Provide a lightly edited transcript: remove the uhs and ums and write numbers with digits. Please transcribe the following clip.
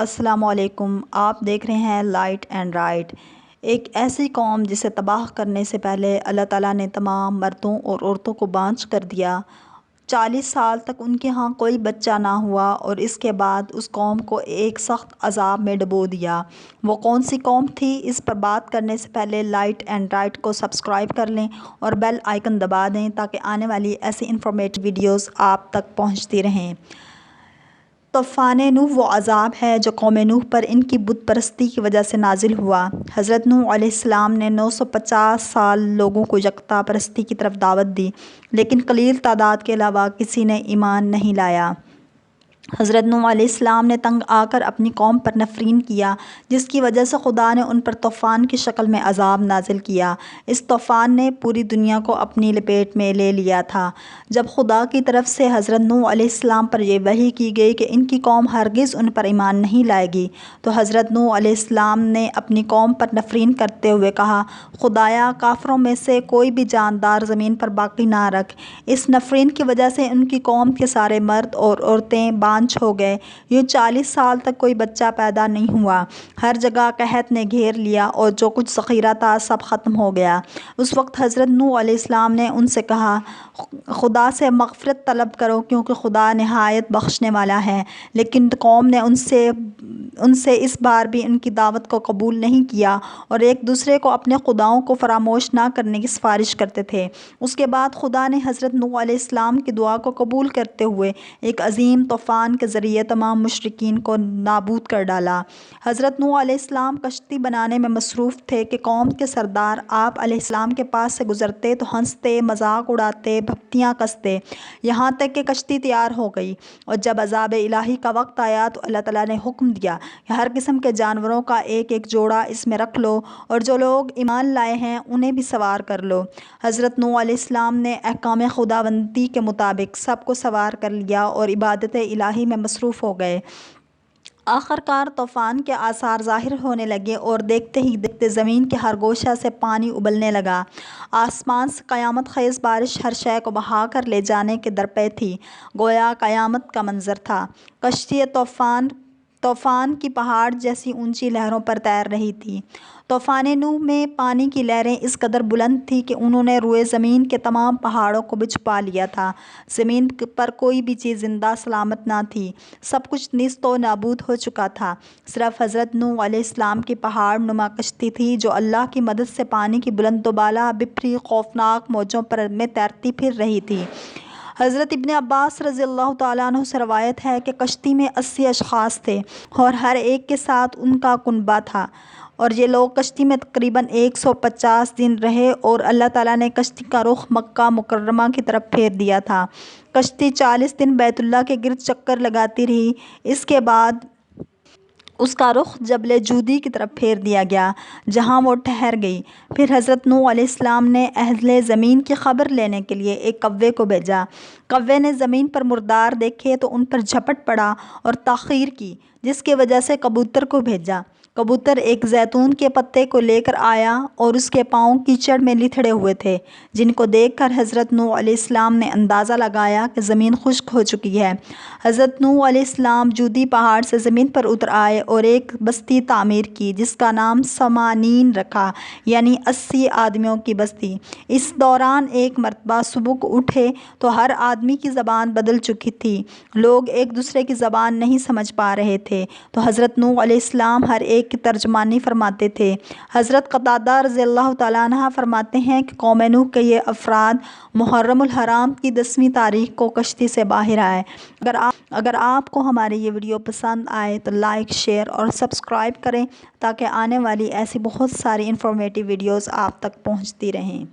السلام علیکم۔ آپ دیکھ رہے ہیں لائٹ اینڈ رائٹ۔ ایک ایسی قوم جسے تباہ کرنے سے پہلے اللہ تعالیٰ نے تمام مردوں اور عورتوں کو بانجھ کر دیا۔ 40 سال تک ان کے ہاں کوئی بچہ نہ ہوا اور اس کے بعد اس قوم کو ایک سخت عذاب میں ڈبو دیا۔ وہ کون سی قوم تھی؟ اس پر بات کرنے سے پہلے لائٹ اینڈ رائٹ کو سبسکرائب کر لیں اور بیل آئیکن دبا دیں تاکہ آنے والی ایسی انفارمیٹیو ویڈیوز آپ تک پہنچتی رہیں۔ طوفان نوح وہ عذاب ہے جو قوم نوح پر ان کی بت پرستی کی وجہ سے نازل ہوا۔ حضرت نوح علیہ السلام نے 950 سال لوگوں کو یکتا پرستی کی طرف دعوت دی، لیکن قلیل تعداد کے علاوہ کسی نے ایمان نہیں لایا۔ حضرت نوح علیہ السلام نے تنگ آ کر اپنی قوم پر نفرین کیا، جس کی وجہ سے خدا نے ان پر طوفان کی شکل میں عذاب نازل کیا۔ اس طوفان نے پوری دنیا کو اپنی لپیٹ میں لے لیا تھا۔ جب خدا کی طرف سے حضرت نوح علیہ السلام پر یہ وحی کی گئی کہ ان کی قوم ہرگز ان پر ایمان نہیں لائے گی، تو حضرت نوح علیہ السلام نے اپنی قوم پر نفرین کرتے ہوئے کہا، خدایا کافروں میں سے کوئی بھی جاندار زمین پر باقی نہ رکھ۔ اس نفرین کی وجہ سے ان کی قوم کے سارے مرد اور عورتیں بانجھ ہو گئے۔ یوں 40 سال تک کوئی بچہ پیدا نہیں ہوا۔ ہر جگہ قحط نے گھیر لیا اور جو کچھ ذخیرہ تھا سب ختم ہو گیا۔ اس وقت حضرت نوح علیہ السلام نے ان سے کہا، خدا سے مغفرت طلب کرو کیونکہ خدا نہایت بخشنے والا ہے۔ لیکن قوم نے ان سے اس بار بھی ان کی دعوت کو قبول نہیں کیا اور ایک دوسرے کو اپنے خداؤں کو فراموش نہ کرنے کی سفارش کرتے تھے۔ اس کے بعد خدا نے حضرت نوح علیہ السلام کی دعا کو قبول کرتے ہوئے ایک عظیم طوفان کے ذریعے تمام مشرکین کو نابود کر ڈالا۔ حضرت نوح علیہ السلام کشتی بنانے میں مصروف تھے کہ قوم کے سردار آپ علیہ السلام کے پاس سے گزرتے تو ہنستے، مذاق اڑاتے، بھپتیاں کستے، یہاں تک کہ کشتی تیار ہو گئی۔ اور جب عذاب الہی کا وقت آیا تو اللہ تعالیٰ نے حکم دیا کہ ہر قسم کے جانوروں کا ایک ایک جوڑا اس میں رکھ لو اور جو لوگ ایمان لائے ہیں انہیں بھی سوار کر لو۔ حضرت نوح علیہ السلام نے احکام خداوندی کے مطابق سب کو سوار کر لیا اور عبادت الہی میں مصروف ہو گئے۔ آخرکار طوفان کے آثار ظاہر ہونے لگے اور دیکھتے ہی دیکھتے زمین کے ہر گوشہ سے پانی ابلنے لگا۔ آسمان سے قیامت خیز بارش ہر شے کو بہا کر لے جانے کے درپے تھی، گویا قیامت کا منظر تھا۔ کشتی طوفان کی پہاڑ جیسی اونچی لہروں پر تیر رہی تھی۔ طوفان نوح میں پانی کی لہریں اس قدر بلند تھیں کہ انہوں نے روئے زمین کے تمام پہاڑوں کو بھی چھپا لیا تھا۔ زمین پر کوئی بھی چیز زندہ سلامت نہ تھی، سب کچھ نیست و نابود ہو چکا تھا۔ صرف حضرت نوح علیہ السلام کی پہاڑ نما کشتی تھی جو اللہ کی مدد سے پانی کی بلند و بالا بپھری خوفناک موجوں میں تیرتی پھر رہی تھی۔ حضرت ابن عباس رضی اللہ تعالیٰ عنہ سے روایت ہے کہ کشتی میں 80 اشخاص تھے اور ہر ایک کے ساتھ ان کا کنبہ تھا، اور یہ لوگ کشتی میں تقریباً 150 دن رہے اور اللہ تعالیٰ نے کشتی کا رخ مکہ مکرمہ کی طرف پھیر دیا تھا۔ کشتی 40 دن بیت اللہ کے گرد چکر لگاتی رہی، اس کے بعد اس کا رخ جبل جودی کی طرف پھیر دیا گیا جہاں وہ ٹھہر گئی۔ پھر حضرت نوح علیہ السلام نے اہل زمین کی خبر لینے کے لیے ایک کوے کو بھیجا۔ کوے نے زمین پر مردار دیکھے تو ان پر جھپٹ پڑا اور تاخیر کی، جس کی وجہ سے کبوتر کو بھیجا۔ کبوتر ایک زیتون کے پتے کو لے کر آیا اور اس کے پاؤں کیچڑ میں لتھڑے ہوئے تھے، جن کو دیکھ کر حضرت نوح علیہ السلام نے اندازہ لگایا کہ زمین خشک ہو چکی ہے۔ حضرت نوح علیہ السلام جودی پہاڑ سے زمین پر اتر آئے اور ایک بستی تعمیر کی جس کا نام سمانین رکھا، یعنی 80 آدمیوں کی بستی۔ اس دوران ایک مرتبہ صبح اٹھے تو ہر آدمی کی زبان بدل چکی تھی، لوگ ایک دوسرے کی زبان نہیں سمجھ پا رہے تھے، تو حضرت نوح علیہ السلام ہر ایک کی ترجمانی فرماتے تھے۔ حضرت قتادہ رضی اللہ تعالیٰ عنہ فرماتے ہیں کہ قوم نوح کے یہ افراد محرم الحرام کی 10ویں تاریخ کو کشتی سے باہر آئے۔ اگر آپ کو ہماری یہ ویڈیو پسند آئے تو لائک، شیئر اور سبسکرائب کریں تاکہ آنے والی ایسی بہت ساری انفارمیٹیو ویڈیوز آپ تک پہنچتی رہیں۔